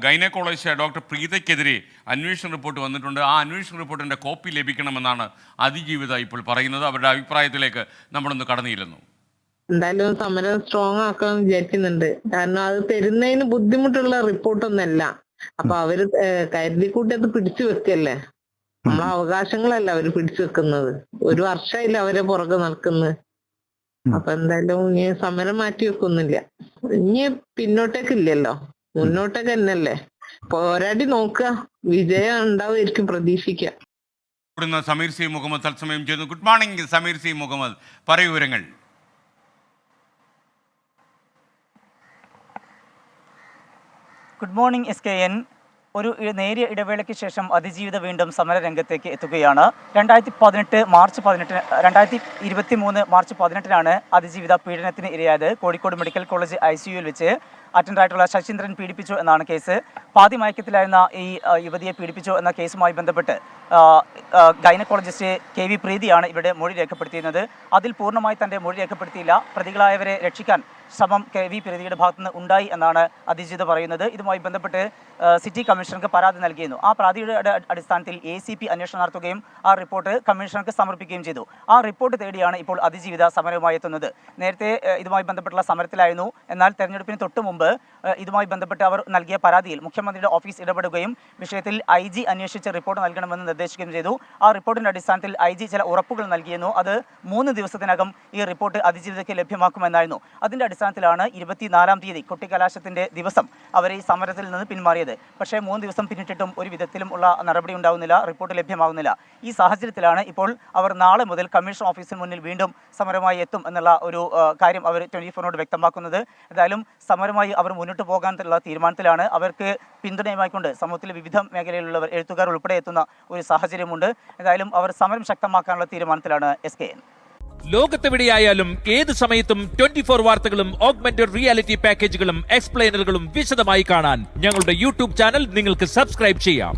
Gynaecologist doctor പ്രീതയ്ക്കെതിരെ അന്വേഷണ report വന്നിട്ടുണ്ട്. ആ അന്വേഷണ റിപ്പോർട്ടിൻ്റെ കോപ്പി ലഭിക്കണമെന്നാണ് അതിജീവിത ഇപ്പോൾ പറയുന്നത്. അവരുടെ അഭിപ്രായത്തിലേക്ക് നമ്മളൊന്ന് കടന്നിരുന്നു. എന്തായാലും സമരം സ്ട്രോങ് ആക്കാന്ന് വിചാരിക്കുന്നുണ്ട്. കാരണം അത് തരുന്നതിന് ബുദ്ധിമുട്ടുള്ള റിപ്പോർട്ടൊന്നല്ല. അപ്പൊ അവര് കരുതിക്കൂട്ടി അത് പിടിച്ചു വെക്കല്ലേ. നമ്മളെ അവകാശങ്ങളല്ല അവര് പിടിച്ചു വെക്കുന്നത്. 1 വർഷമായില്ല അവരെ പുറകെ നടക്കുന്നത്. അപ്പൊ എന്തായാലും ഇനി സമരം മാറ്റി വെക്കൊന്നുമില്ല. ഇനി പിന്നോട്ടേക്കില്ലല്ലോ, മുന്നോട്ടേക്ക് തന്നെയല്ലേ. പോരാടി നോക്കുക, വിജയം ഉണ്ടാവുമായിരിക്കും, പ്രതീക്ഷിക്കുക. സമീർ സി മുഹമ്മദ് തത്സമയം ചെയ്യുന്നു. Good morning Sameer C Muhammad, പറയൂ വിവരങ്ങൾ. Good morning SKN. ഒരു നേരിയ ഇടവേളയ്ക്ക് ശേഷം അതിജീവിത വീണ്ടും സമരരംഗത്തേക്ക് എത്തുകയാണ്. 2023 മാർച്ച് 18 അതിജീവിത പീഡനത്തിന് ഇരയായത്. കോഴിക്കോട് മെഡിക്കൽ കോളേജ് ICUയിൽ വെച്ച് അറ്റൻഡറായിട്ടുള്ള ശശീന്ദ്രൻ പീഡിപ്പിച്ചു എന്നാണ് കേസ്. പാതിമയക്കത്തിലായിരുന്ന ഈ യുവതിയെ പീഡിപ്പിച്ചു എന്ന കേസുമായി ബന്ധപ്പെട്ട് ഗൈനക്കോളജിസ്റ്റ് KV പ്രീതിയാണ് ഇവിടെ മൊഴി രേഖപ്പെടുത്തിയിരുന്നത്. അതിൽ പൂർണ്ണമായി തൻ്റെ മൊഴി രേഖപ്പെടുത്തിയില്ല. പ്രതികളായവരെ രക്ഷിക്കാൻ ശ്രമം KV പ്രീതിയുടെ ഭാഗത്തുനിന്ന് ഉണ്ടായി എന്നാണ് അതിജീവിത പറയുന്നത്. ഇതുമായി ബന്ധപ്പെട്ട് സിറ്റി കമ്മീഷണർക്ക് പരാതി നൽകിയിരുന്നു. ആ പരാതിയുടെ അടിസ്ഥാനത്തിൽ ACP അന്വേഷണം നടത്തുകയും ആ റിപ്പോർട്ട് കമ്മീഷണർക്ക് സമർപ്പിക്കുകയും ചെയ്തു. ആ റിപ്പോർട്ട് തേടിയാണ് ഇപ്പോൾ അതിജീവിത സമരവുമായി എത്തുന്നത്. നേരത്തെ ഇതുമായി ബന്ധപ്പെട്ടുള്ള സമരത്തിലായിരുന്നു. എന്നാൽ തെരഞ്ഞെടുപ്പിന് തൊട്ട് മുമ്പ് ഇതുമായി ബന്ധപ്പെട്ട് അവർ നൽകിയ പരാതിയിൽ മുഖ്യമന്ത്രിയുടെ ഓഫീസ് ഇടപെടുകയും വിഷയത്തിൽ IG അന്വേഷിച്ച് റിപ്പോർട്ട് നൽകണമെന്ന് നിർദ്ദേശിക്കുകയും ചെയ്തു. ആ റിപ്പോർട്ടിന്റെ അടിസ്ഥാനത്തിൽ IG ചില ഉറപ്പുകൾ നൽകിയിരുന്നു. അത് 3 ദിവസത്തിനകം ഈ റിപ്പോർട്ട് അതിജീവിതയ്ക്ക് ലഭ്യമാക്കുമെന്നായിരുന്നു. അതിന്റെ അടിസ്ഥാനത്തിലാണ് 24-ാം തീയതി കൊട്ടിക്കലാശത്തിന്റെ ദിവസം അവർ ഈ സമരത്തിൽ നിന്ന് പിന്മാറിയത്. പക്ഷേ 3 ദിവസം പിന്നിട്ടിട്ടും ഒരു വിധത്തിലും ഉള്ള നടപടി ഉണ്ടാവുന്നില്ല, റിപ്പോർട്ട് ലഭ്യമാകുന്നില്ല. ഈ സാഹചര്യത്തിലാണ് ഇപ്പോൾ അവർ നാളെ മുതൽ കമ്മീഷൻ ഓഫീസിന് മുന്നിൽ വീണ്ടും സമരമായി എത്തും എന്നുള്ള ഒരു കാര്യം അവർ 24 വ്യക്തമാക്കുന്നത്. എന്തായാലും സമരമായി അവർ മുന്നോട്ട് പോകാനുള്ള തീരുമാനത്തിലാണ്. അവർക്ക് പിന്തുണയുമായിക്കൊണ്ട് സമൂഹത്തിലെ വിവിധ മേഖലയിലുള്ളവർ, എഴുത്തുകാർ ഉൾപ്പെടെ എത്തുന്ന ഒരു സാഹചര്യമുണ്ട്. എന്തായാലും അവർ സമരം ശക്തമാക്കാനുള്ള തീരുമാനത്തിലാണ് SKN. ലോകത്തെവിടെയായാലും ഏത് സമയത്തും 24 വാർത്തകളും ഓഗ്മെന്റഡ് റിയാലിറ്റി പാക്കേജുകളും എക്സ്പ്ലെയിനറുകളും വിശദമായി കാണാൻ ഞങ്ങളുടെ YouTube ചാനൽ നിങ്ങൾക്ക് സബ്സ്ക്രൈബ് ചെയ്യാം.